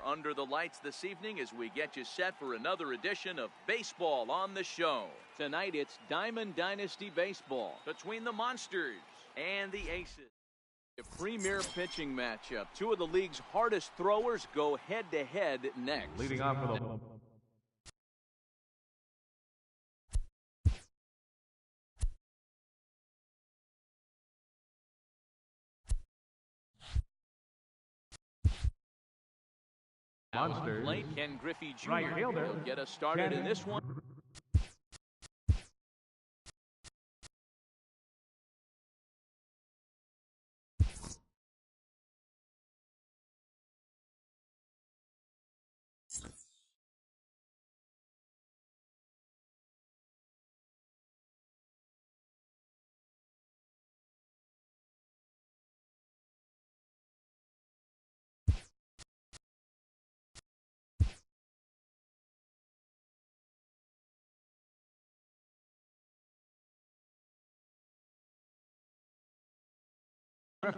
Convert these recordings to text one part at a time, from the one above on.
under the lights this evening as we get you set for another edition of Baseball on the Show. Tonight it's Diamond Dynasty Baseball between the Monsters and the Aces. A premier pitching matchup. Two of the league's hardest throwers go head-to-head next. Leading off for the Monsters. Plate, Ken Griffey Jr. Right fielder. will get us started in this one.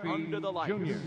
Under the lights. Jr.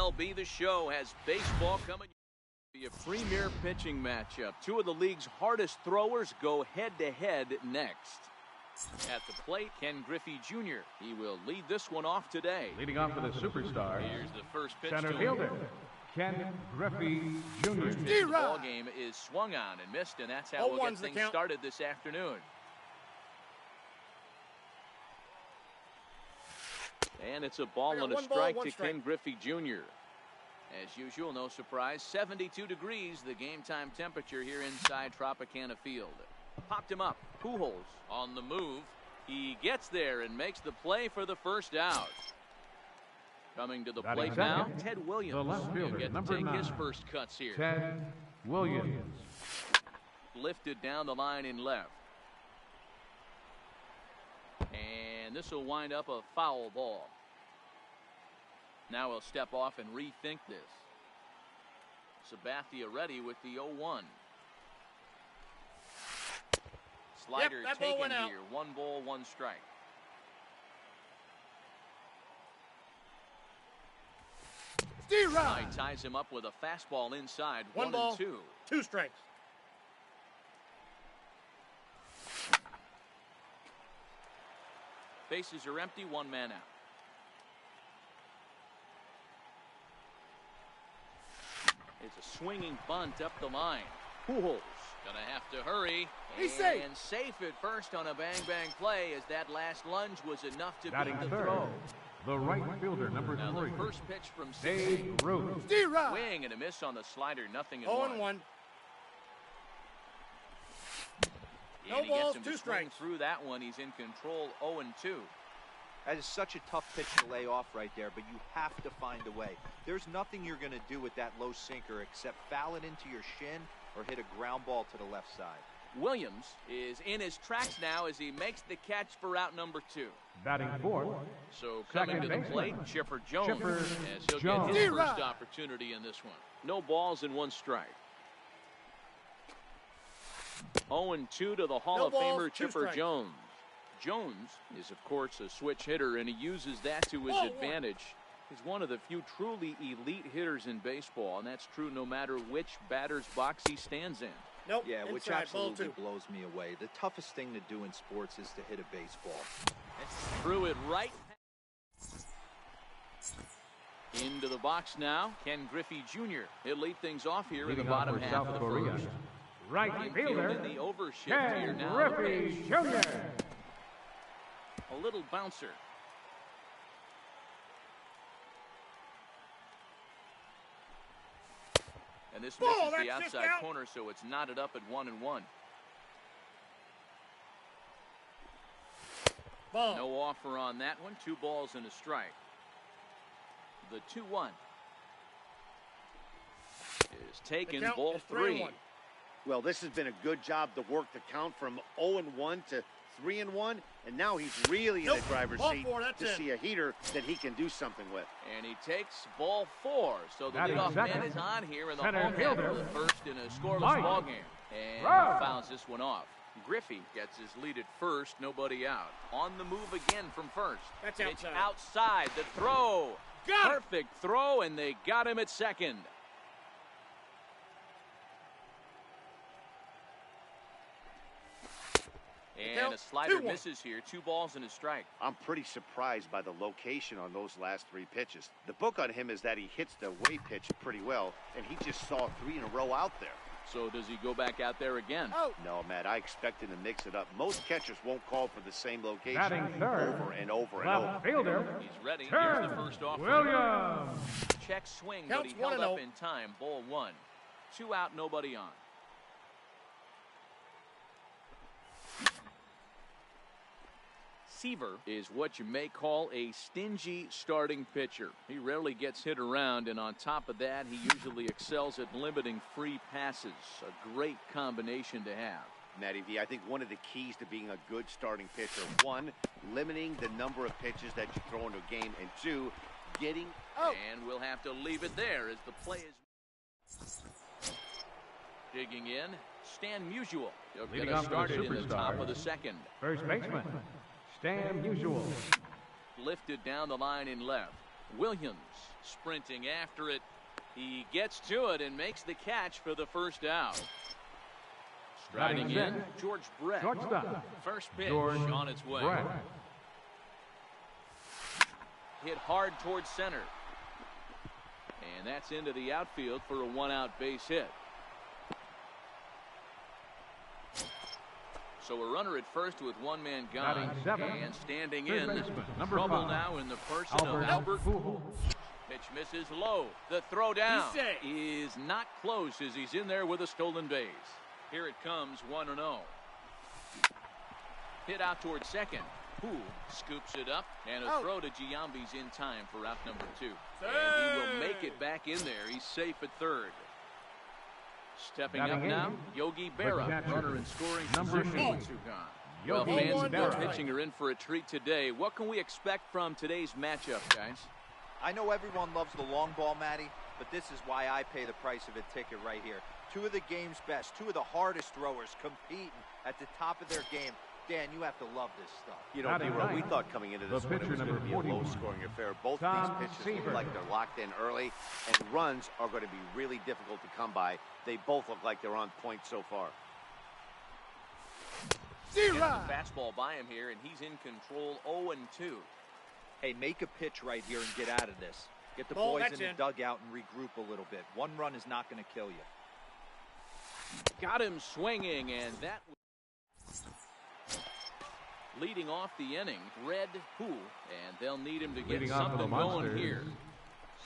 MLB The Show has baseball coming. A premier pitching matchup. Two of the league's hardest throwers go head-to-head next. At the plate, Ken Griffey Jr. He will lead this one off today. Leading off for the superstar. Here's the first pitch Center to fielder, Ken Griffey Jr. The ball game is swung on and missed, and that's how we'll get things started this afternoon. And it's a ball and a strike to Ken Griffey Jr. As usual, no surprise, 72 degrees, the game time temperature here inside Tropicana Field. Popped him up. Pujols on the move. He gets there and makes the play for the first out. Coming to the plate now, Ted Williams. The left fielder, Get to take his first cuts here. Ted Williams. Lifted down the line in left. And this will wind up a foul ball. Now he'll step off and rethink this. Sabathia ready with the 0-1. Slider taken here. 1 ball, 1 strike. He ties him up with a fastball inside. 1 ball, and 2. 2 strikes. Bases are empty. 1 man out. It's a swinging bunt up the line. Pujols gonna have to hurry. He's safe. And safe at first on a bang-bang play, as that last lunge was enough to Batting beat the third, throw. the right fielder, number Now 3. the first pitch from Dave Root. Swing and a miss on the slider. 0-1. No And he balls, gets him 2 to swing strikes. through that one. He's in control. 0-2. That is such a tough pitch to lay off right there, but you have to find a way. There's nothing you're going to do with that low sinker except foul it into your shin or hit a ground ball to the left side. Williams is in his tracks now as he makes the catch for out number 2. Batting fourth, So coming to the baseman, plate, Chipper Jones, Chipper as he'll Jones. get his first opportunity in this one. No balls and 1 strike. 0-2 to the Hall of Famer Chipper Jones. Jones is, of course, a switch hitter, and he uses that to his advantage. He's one of the few truly elite hitters in baseball, and that's true no matter which batter's box he stands in. Yeah, which absolutely blows me away. The toughest thing to do in sports is to hit a baseball. Threw it right into the box now. Ken Griffey Jr. He'll lead things off here in the bottom half of the first. Right fielder, the overshift here Ken now. Griffey Jr. A little bouncer. And this misses the outside corner, so it's knotted up at 1-1. No offer on that one. 2 balls and a strike. The 2-1 is taken. Ball 3. Well, this has been a good job to work the count from 0-1 to 3-1, and now he's really in the driver's seat to see a heater that he can do something with. And he takes ball 4. So the leadoff man is on here in the home half of the first in a scoreless ball game. And he fouls this one off. Griffey gets his lead at first, nobody out. On the move again from first. That's outside. It's outside. The throw. Perfect throw, and they got him at second. And a slider misses here. 2 balls and a strike. I'm pretty surprised by the location on those last 3 pitches. The book on him is that he hits the away pitch pretty well, and he just saw 3 in a row out there. So does he go back out there again? No, Matt, I expect him to mix it up. Most catchers won't call for the same location over and over and left over. Fielder, he's ready. Here's the first offer. Williams. Check swing, but he held up in time. Ball 1. 2 out, nobody on. Seaver is what you may call a stingy starting pitcher. He rarely gets hit around, and on top of that, he usually excels at limiting free passes. A great combination to have. Matty V, I think one of the keys to being a good starting pitcher, 1, limiting the number of pitches that you throw into a game, and 2, getting... And we'll have to leave it there as the play is... Digging in, Stan Musial. He'll get started in the top of the second. First baseman, Stan Musial. Lifted down the line in left. Williams sprinting after it. He gets to it and makes the catch for the first out. Striding in, George Brett. Shortstop. First pitch George on its way. Brett. Hit hard towards center. And that's into the outfield for a one-out base hit. So a runner at first with one man gone. And standing in, trouble 5. now in the person of Albert. Pitch misses low. The throw down is not close as he's in there with a stolen base. Here it comes, 1-0. Hit out towards second. Poole scoops it up, and a throw to Giambi's in time for out number 2. And he will make it back in there. He's safe at third. Stepping up now, Yogi Berra, runner in scoring position with 2 gone. Well, fans of good pitching are in for a treat today. What can we expect from today's matchup, guys? I know everyone loves the long ball, Matty, but this is why I pay the price of a ticket right here. 2 of the game's best, 2 of the hardest throwers competing at the top of their game. Dan, you have to love this stuff. You know, we thought coming into this one it was going to be a low-scoring affair. Both these pitches look like they're locked in early, and runs are going to be really difficult to come by. They both look like they're on point so far. Gets the fastball by him here, and he's in control 0-2. Hey, make a pitch right here and get out of this. Get the boys in the dugout and regroup a little bit. One run is not going to kill you. Got him swinging, and that leading off the inning, Red Poole, and they'll need him to get something going here.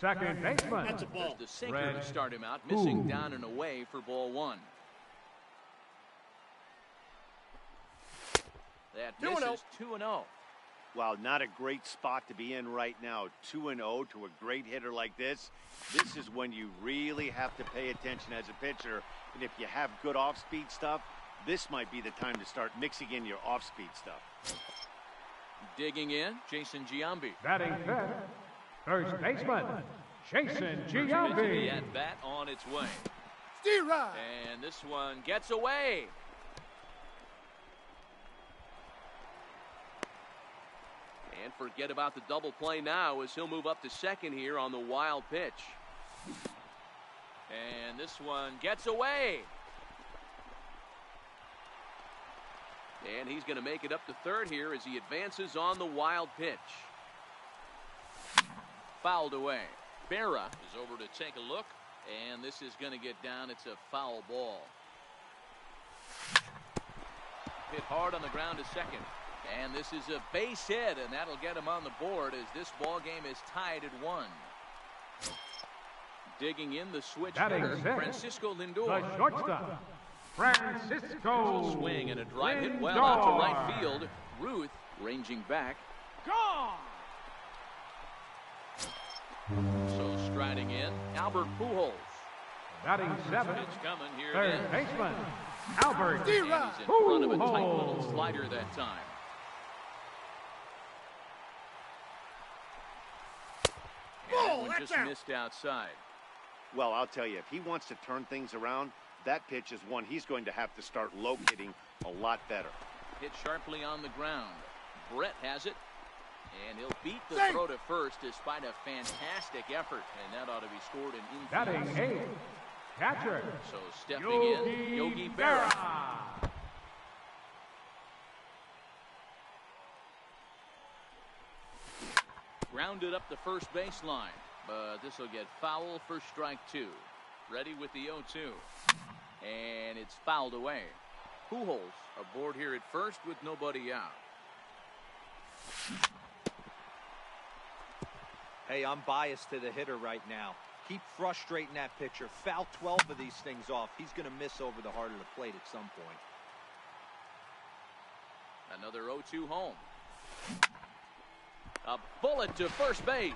Second baseman. That's a ball. There's the sinker to start him out, missing down and away for ball 1. That misses 2-0. Wow, not a great spot to be in right now. 2-0 to a great hitter like this. This is when you really have to pay attention as a pitcher. And if you have good off-speed stuff, this might be the time to start mixing in your off-speed stuff. Digging in, Jason Giambi. Batting fifth, first baseman, Jason The Giambi. at bat on its way. Steer right. And this one gets away. And forget about the double play now as he'll move up to second here on the wild pitch. And this one gets away. And he's going to make it up to third here as he advances on the wild pitch. Fouled away. Berra is over to take a look, and this is going to get down. It's a foul ball. Hit hard on the ground to second. And this is a base hit, and that'll get him on the board as this ball game is tied at 1. Digging in the switch hitter, Francisco Lindor. The shortstop, Francisco. Swing and a drive hit well out to right field. Ruth ranging back. Gone. So striding in, Albert Pujols. Batting seventh, Pitch coming here. third baseman, Albert And he's in front of a tight little Pujols. slider that time. And that one just missed outside. Well, I'll tell you, if he wants to turn things around, that pitch is one he's going to have to start locating a lot better. Hit sharply on the ground. Brett has it. And he'll beat the throw to first despite a fantastic effort. And that ought to be scored in infield. Batting eighth, catcher, So stepping in, Yogi Berra. Grounded up the first baseline. But this will get foul for strike 2. Ready with the 0-2. And it's fouled away. Pujols aboard here at first with nobody out. Hey, I'm biased to the hitter right now. Keep frustrating that pitcher. Foul 12 of these things off. He's going to miss over the heart of the plate at some point. Another 0-2 home. A bullet to first base.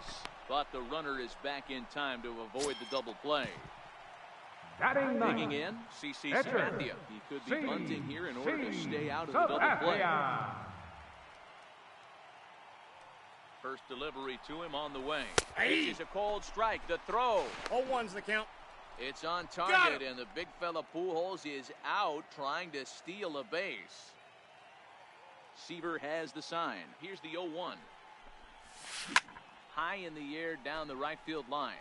But the runner is back in time to avoid the double play. batting Digging ninth, in, CC Catcher, Sabathia. He could be bunting here in order to stay out of the double play. Sabathia. First delivery to him on the way. This is a cold strike. The throw. 0-1's the count. It's on target, and the big fella Pujols is out trying to steal a base. Seaver has the sign. Here's the 0-1. high in the air down the right field line.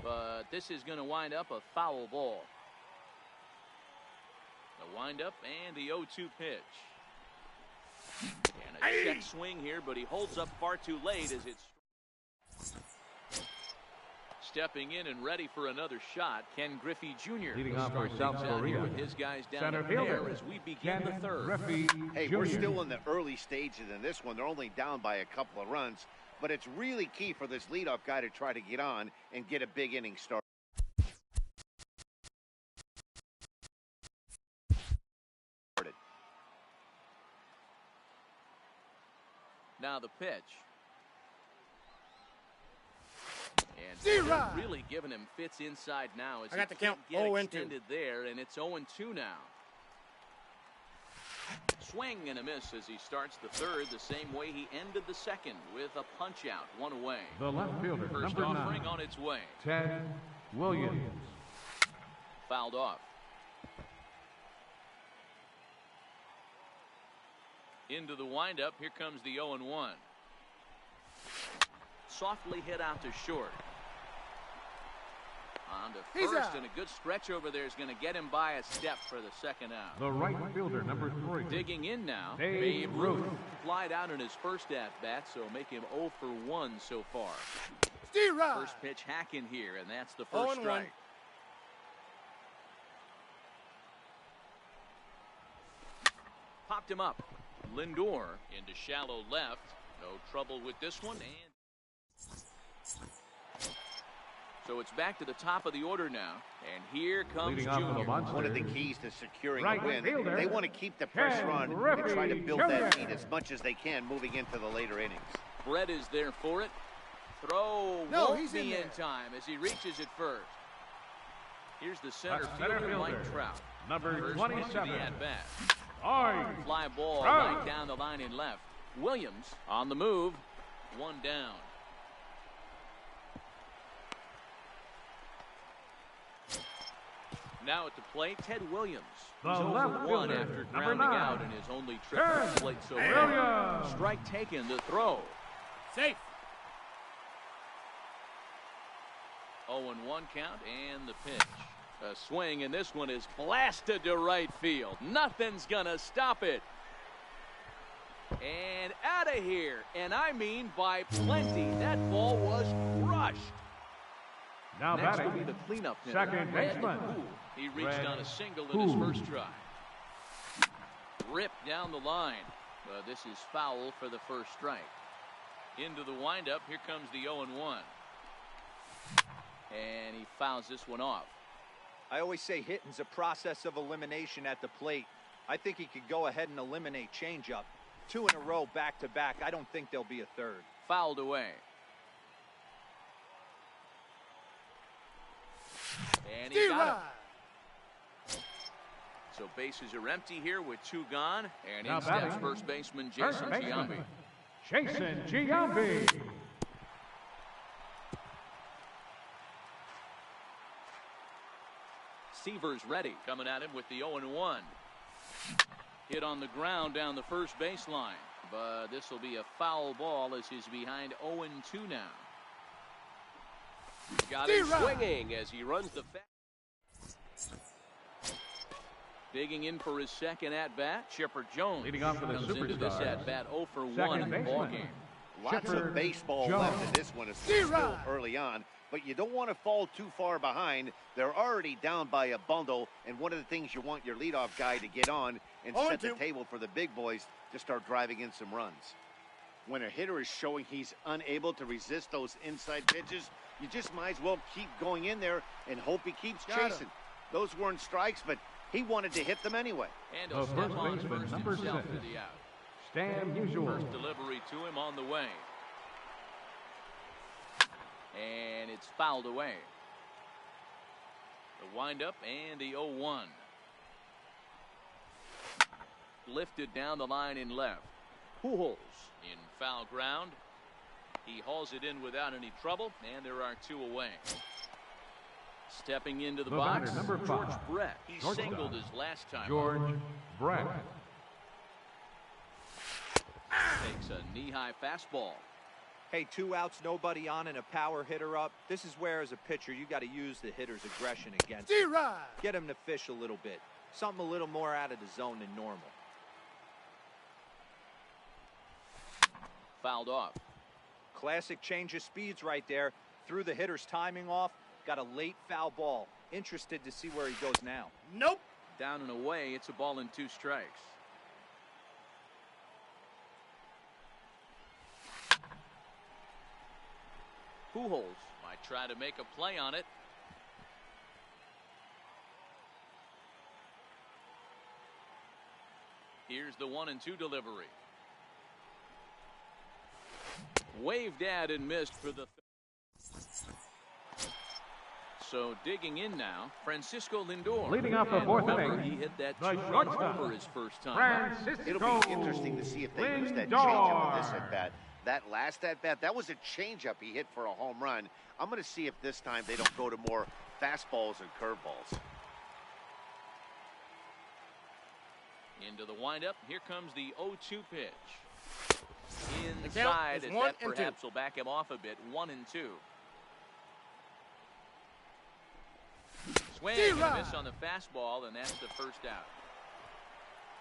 But this is going to wind up a foul ball. The windup and the 0-2 pitch. And a check swing here, but he holds up far too late as it's stepping in and ready for another shot. Ken Griffey Jr. Leading off for South Korea, with his guys down center the pair fielder, as we begin the Ken third. Griffey Hey, Jr. we're still in the early stages in this one. They're only down by a couple of runs, but it's really key for this leadoff guy to try to get on and get a big inning start. Now the pitch. And Zero. really giving him fits inside now. As I got the he can't count. get 0-2. extended there, and it's 0-2 now. Swing and a miss as he starts the third the same way he ended the second with a punch out, one away. The left fielder, First number offering 9, on its way. Ted Williams. Fouled off. Into the windup. Here comes the 0-1. Softly hit out to short. On to He's first, out. and a good stretch over there is going to get him by a step for the second out. The right fielder, number 3, Digging in now, Babe Ruth. Flied out in his first at-bat, so make him 0 for 1 so far. Zero. First pitch hacking here, and that's the first 0-1. strike. Popped him up. Lindor into shallow left. No trouble with this one. And so it's back to the top of the order now. And here comes Leading off for the Junior. Monsters, One of the keys to securing right a win, fielder, they want to keep the pressure Ken on and Griffey try to build that Jr. lead as much as they can moving into the later innings. Brett is there for it. Throw No, won't he's be in in there. time as he reaches it first. Here's the center That's center fielder, Mike fielder, Trout. number First 27, to the at-bat. Ard. Fly ball Trout. right down the line in left. Williams on the move. One down. Now at the plate, Ted Williams. The He's 0 left for 1 fielder, after number grounding 9, out in his only trip to Ted the plate so far. Williams. Strike taken, the throw. Safe. 0-1 count and the pitch. A swing, and this one is blasted to right field. Nothing's gonna stop it. And out of here, and I mean by plenty. That ball was crushed. Now Next will batting, be the cleanup hitter, second Red baseman, Poole. He reached Red on a single in his Poole. first try. Ripped down the line. But this is foul for the first strike. Into the windup. Here comes the 0-1. And he fouls this one off. I always say hitting's a process of elimination at the plate. I think he could go ahead and eliminate changeup. 2 in a row back-to-back. I don't think there'll be a third. Fouled away. And he got him. So bases are empty here with 2 gone. And Now in steps batting, first baseman first Jason baseman, Giambi. Jason Giambi. Seaver's ready. Coming at him with the 0-1. Hit on the ground down the first baseline. But this will be a foul ball as he's behind 0-2 now. Got him swinging as he runs the digging in for his second at-bat. Chipper Jones Leading off for the comes into this Superstars, at-bat 0 for 1 second in the baseman, ballgame. Lots Chipper of baseball Jones. left in this one. It's still early on, but you don't want to fall too far behind. They're already down by a bundle, and one of the things you want your leadoff guy to get on and set the table for the big boys to start driving in some runs. When a hitter is showing he's unable to resist those inside pitches, you just might as well keep going in there and hope he keeps chasing. Those weren't strikes, but he wanted to hit them anyway. And The he'll step first on baseman, first number himself 6, for the out. Stan Musial. First delivery to him on the way. And it's fouled away. The windup and the 0-1. Lifted down the line in left. Pujols in foul ground. He hauls it in without any trouble, and there are 2 away. Stepping into the box, batter, number 5, George Brett. He shortstop, singled his last time. George Brett. Takes a knee-high fastball. Hey, 2 outs, nobody on, and a power hitter up. This is where, as a pitcher, you got to use the hitter's aggression against him. Get him to fish a little bit. Something a little more out of the zone than normal. Fouled off. Classic change of speeds right there. Threw the hitter's timing off. Got a late foul ball. Interested to see where he goes now. Nope. Down and away. It's a ball and 2 strikes. Pujols might try to make a play on it. Here's the 1-2 delivery. Waved at and missed for the. So digging in now, Francisco Lindor. Leading off the 4th inning, he hit that the 2-run shortstop, for his first time. Francisco It'll be interesting to see if they use that changeup on this at-bat. That last at-bat, that was a changeup he hit for a home run. I'm going to see if this time they don't go to more fastballs and curveballs. Into the windup. Here comes the 0-2 pitch. Inside, as that perhaps will back him off a bit. 1-2. Swing and a miss on the fastball, and that's the first out.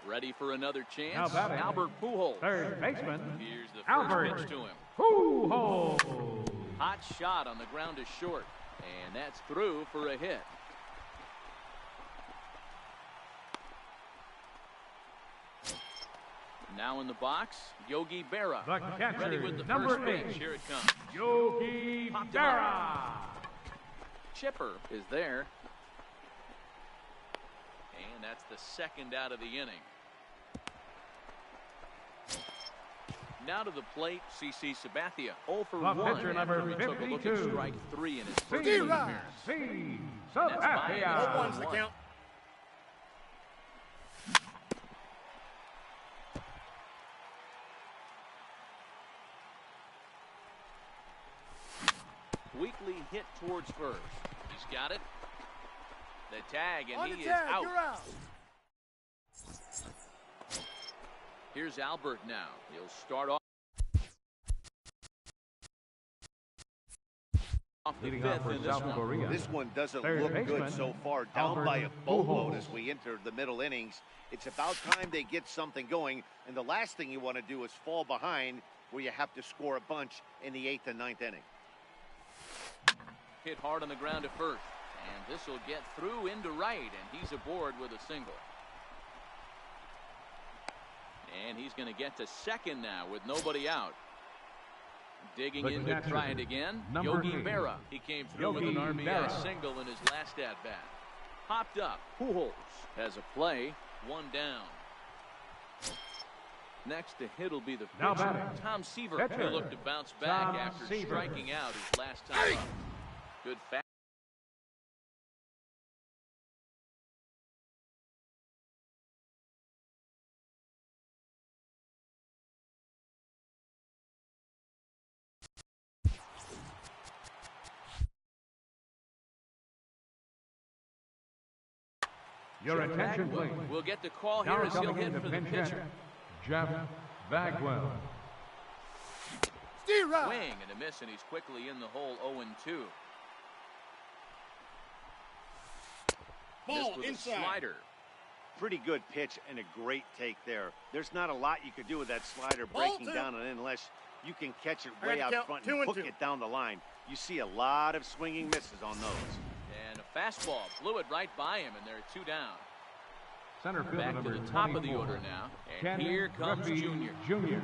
Ready for another chance. Albert Pujols. Third baseman. Here's the Albert first pitch to him. Pujols. Hot shot on the ground to short, and that's through for a hit. Now in the box, Yogi Berra. The catcher, Ready with the number first pitch. 8. Here it comes. Yogi Berra. Chipper is there. And that's the second out of the inning. Now to the plate, CC Sabathia. 0 for 1. Pitcher number He took a look at 52. strike 3 in his first appearance. C. Sabathia. 0-1's the count. Weekly hit towards first. He's got it. The tag, and On he the is tag, out. you're out. Here's Albert now. He'll start off the Leading off fifth for in this South one. Korea. This one doesn't Third look baseman, good so far. Down Albert by a boatload Pujols. as we enter the middle innings. It's about time they get something going. And the last thing you want to do is fall behind where you have to score a bunch in the 8th and 9th inning. Hit hard on the ground to first. And this will get through into right, and he's aboard with a single. And he's going to get to second now with nobody out. Digging in to try it again. Yogi Berra. He came through with an RBI single in his last at-bat. Popped up. Pujols has a play. 1 down. Next to hit will be the pitcher, Tom Seaver. He'll look to bounce back after striking out his last time up. Good fast. Your attention, please. We'll get the call here Now as he'll coming hit in for the pinch pitcher. hitter, Jeff Bagwell. Swing and a miss, and he's quickly in the hole. 0-2. Ball with inside. a slider. Pretty good pitch and a great take there. There's not a lot you could do with that slider Ball breaking down and in unless you can catch it I way got out to count front 2 and and hook 2. it down the line. You see a lot of swinging misses on those. And a fastball blew it right by him, and they're 2 down. Center fielder Back to number the top of the 24. order now. And Canyon here comes Griffey Junior. Jr.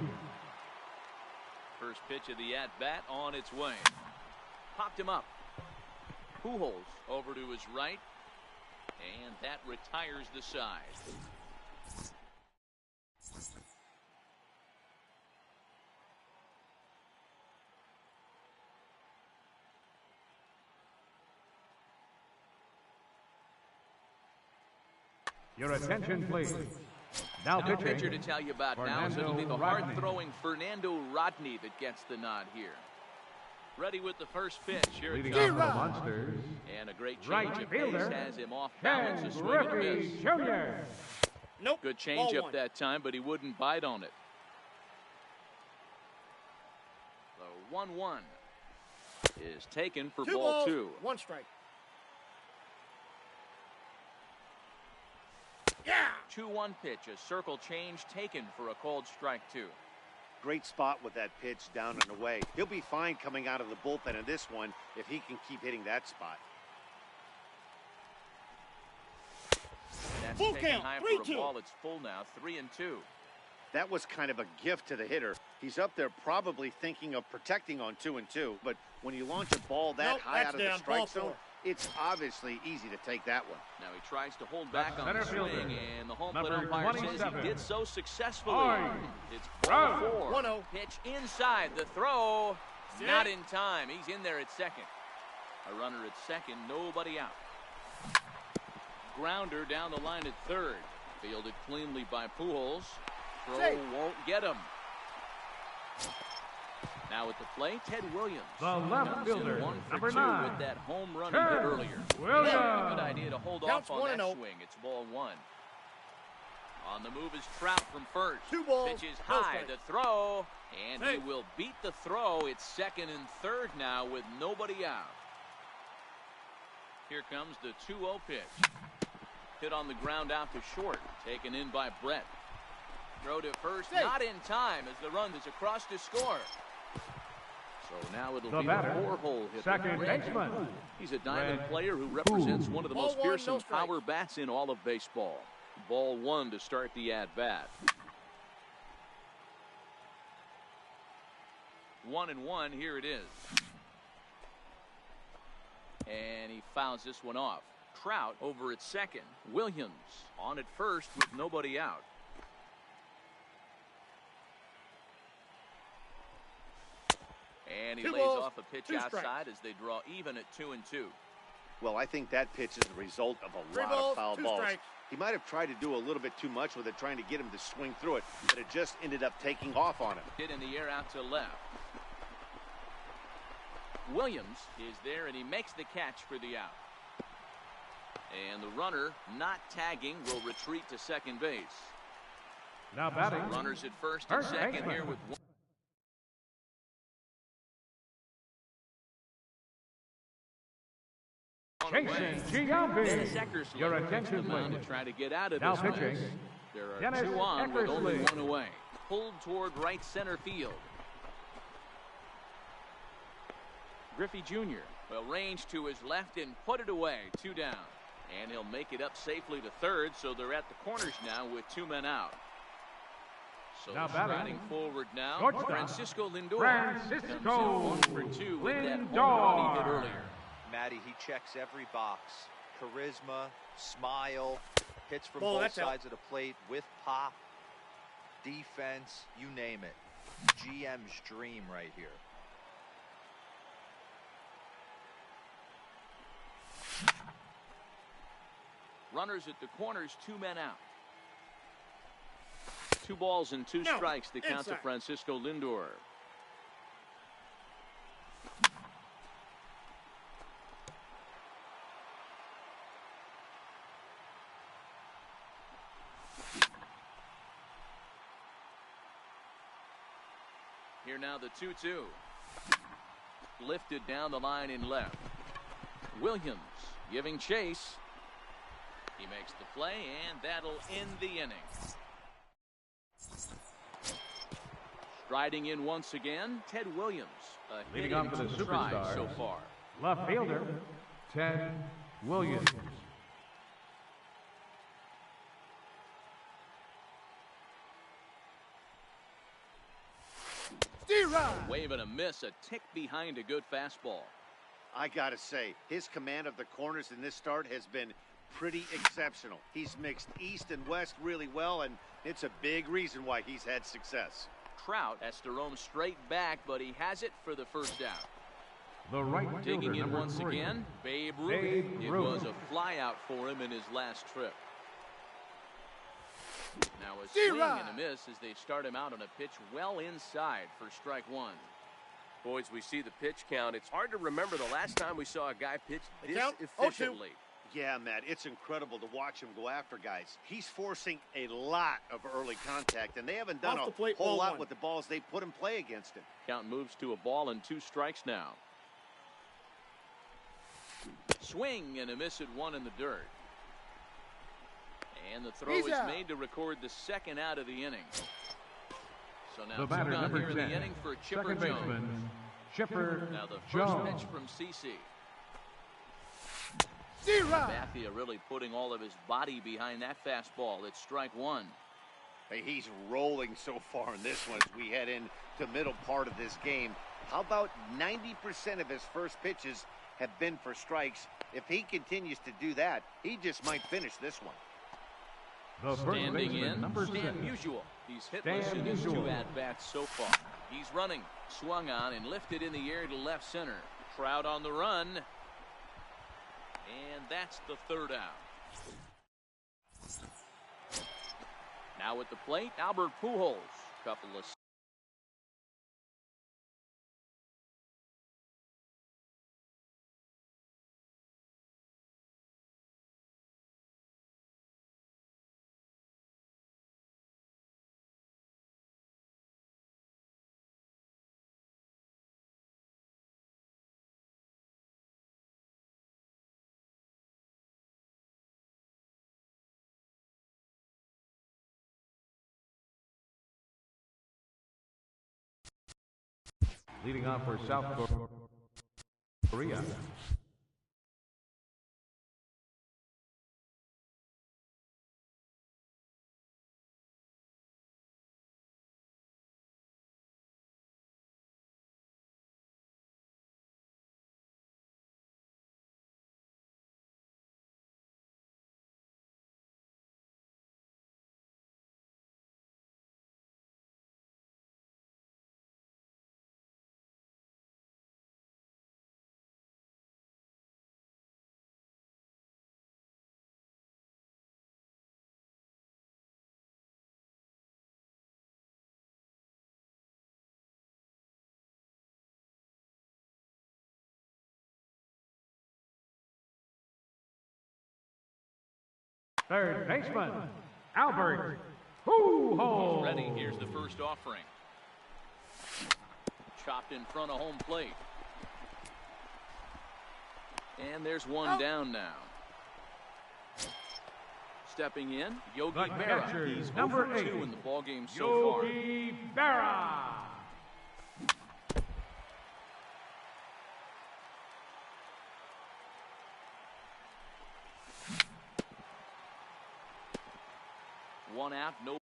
First pitch of the at-bat on its way. Popped him up. Pujols over to his right. And that retires the side. Your attention, please. Now New pitching, pitcher to tell you about now is it'll be the Fernando Rodney. hard-throwing Fernando Rodney that gets the nod here. Ready with the first pitch. Here it leading comes. off for the Monsters, And a great change right of pace fielder, has him off balance. Ken A swing and a Griffey miss. Jr. Nope. Good change Ball up 1. that time, but he wouldn't bite on it. 1-1 is taken for 2 ball balls, 2. 1 strike. Yeah! 2-1 pitch, a circle change taken for a called strike 2. Great spot with that pitch down and away. He'll be fine coming out of the bullpen in this one if he can keep hitting that spot. That's Full taken count, high for a 3-2. ball. It's full now, 3-2. That was kind of a gift to the hitter. He's up there probably thinking of protecting on 2-2, but when you launch a ball that Nope, high that's out of the down. strike Ball zone, 4. it's obviously easy to take that one. Now he tries to hold back on Center the swing, fielder, and the home plate number umpire says 27. he did so successfully. Oi. It's ball Out. 4. 1-0. Pitch inside. The throw, See? not in time. He's in there at second. A runner at second, nobody out. Grounder down the line at third. Fielded cleanly by Pujols. Throw Safe. won't get him. Now at the plate, Ted Williams. The left Comes in fielder, 1 for number 2 9. with that home run he Ted hit earlier. Williams. Good idea to hold Counts off on that 1-0. swing. It's ball 1. On the move is Trout from first. 2 balls, Pitches no high. strikes. The throw, and he Hey. will beat the throw. It's second and third now with nobody out. Here comes the 2-0 pitch. Hit on the ground out to short. Taken in by Brett. Throw to first, Safe. not in time as the run is across to score. So now it'll The be batter, the 4-hole hitter. second Red. baseman. He's a diamond Red. player who represents one of the Ball most 1, fearsome no strikes. power bats in all of baseball. Ball 1 to start the at-bat. 1-1, here it is. And he fouls this one off. Trout over at second. Williams on at first with nobody out. And he 2 lays balls, off a pitch 2 strikes. outside as they draw even at 2-2. Well, I think that pitch is the result of a 3 lot balls, of foul 2 balls. strikes. He might have tried to do a little bit too much with it, trying to get him to swing through it, but it just ended up taking off on him. Hit in the air out to left. Williams is there, and he makes the catch for the out. And the runner, not tagging, will retreat to second base. Now batting. Runners at first and First second baseman. here with one. Jason Dennis Giambi. Eckersley Your comes to attention, the mound please. to try to get out of Now this mess. pitching, There are Dennis 2 on with only Eckersley. 1 away. Pulled toward right center field. Griffey Jr. will range to his left and put it away. 2 down. And he'll make it up safely to third, so they're at the corners now with 2 men out. So Now batting, striding forward now, shortstop, Francisco Lindor Francisco comes in 1 for 2 with that home Lindor. run he hit earlier. Matty, he checks every box. Charisma, smile, hits from Ball, both that's out. sides of the plate with pop, defense, you name it. GM's dream right here. Runners at the corners, 2 men out. 2 balls and 2 No, strikes to count to inside. Francisco Lindor. Here now the 2-2. Lifted down the line in left. Williams giving chase. He makes the play, and that'll end the inning. Striding in once again, Ted Williams. A Leading hit on for in the 2 tries Superstars. so far. Left fielder, Ted Williams. D-Rod. Wave and a miss, a tick behind a good fastball. I gotta say, his command of the corners in this start has been pretty exceptional. He's mixed east and west really well, and it's a big reason why he's had success. Trout has to roam straight back, but he has it for the first out. The right Digging fielder, in number once 3. again, Babe Ruth. Babe It Ruth. was a fly out for him in his last trip. Now a D-Rod. swing and a miss as they start him out on a pitch well inside for strike 1. Boys, we see the pitch count. It's hard to remember the last time we saw a guy pitch The this count, 0-2. efficiently. Yeah, Matt, it's incredible to watch him go after guys. He's forcing a lot of early contact, and they haven't done Off the a plate, whole ball lot one. with the balls they put in play against him. Count moves to a ball and 2 strikes now. Swing and a miss at 1 in the dirt. And the throw He's is out. made to record the second out of the inning. So now The 2 batter, down number here in 10, the inning for Chipper second Jones. baseman, Chipper Now the first Jones. pitch from CC. D-Rod. Bathia really putting all of his body behind that fastball. It's strike 1. Hey, he's rolling so far in this one as we head into middle part of this game. How about 90% of his first pitches have been for strikes? If he continues to do that, he just might finish this one. The first Standing baseman, in, number Stan 7. Musial. He's hitless Stan in his Musial. 2 at-bats so far. He's running, swung on, and lifted in the air to left center. Crowd on the run. And that's the 3rd out. Now at the plate, Albert Pujols. Couple of Leading off for South Korea. Third baseman, Albert Pujols. ready. Here's the first offering. Chopped in front of home plate. And there's one down now. Stepping in, Yogi The Berra. catcher, He's number 0 for 2 8, in the ballgame so far. Yogi Berra. One out, no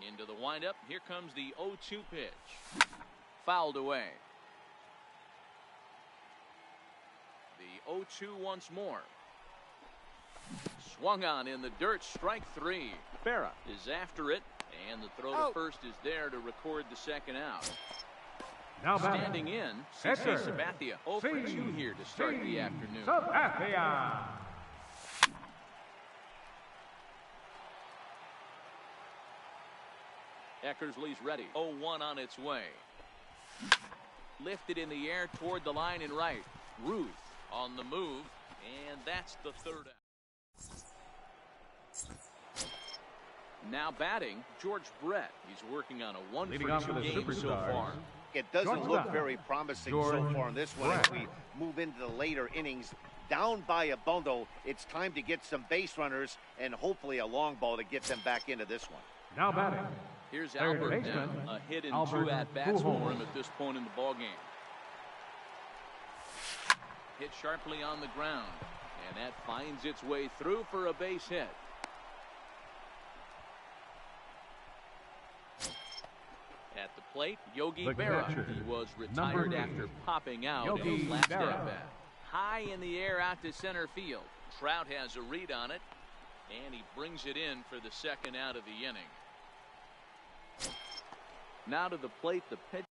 Into the windup. Here comes the 0-2 pitch. Fouled away. The 0-2 once more. Swung on in the dirt. Strike three. Farah is after it. And the throw to first is there to record the second out. Now Standing in, CC Sabathia. 0 for 2 here to start the afternoon. Sabathia. Eckersley's ready. 0-1 on its way. Lifted in the air toward the line and right. Ruth on the move, and that's the third out. Now batting, George Brett. He's working on a 1 for 2 game so far. It doesn't look very promising so far in this one. As we move into the later innings, down by a bundle, it's time to get some base runners and hopefully a long ball to get them back into this one. Now batting. Here's Albert now. A hit and 2 at-bats for him at this point in the ballgame. Hit sharply on the ground, and that finds its way through for a base hit. At the plate, Yogi Berra. He was retired after popping out in his last at-bat. High in the air out to center field. Trout has a read on it, and he brings it in for the second out of the inning. Now to the plate, the pitch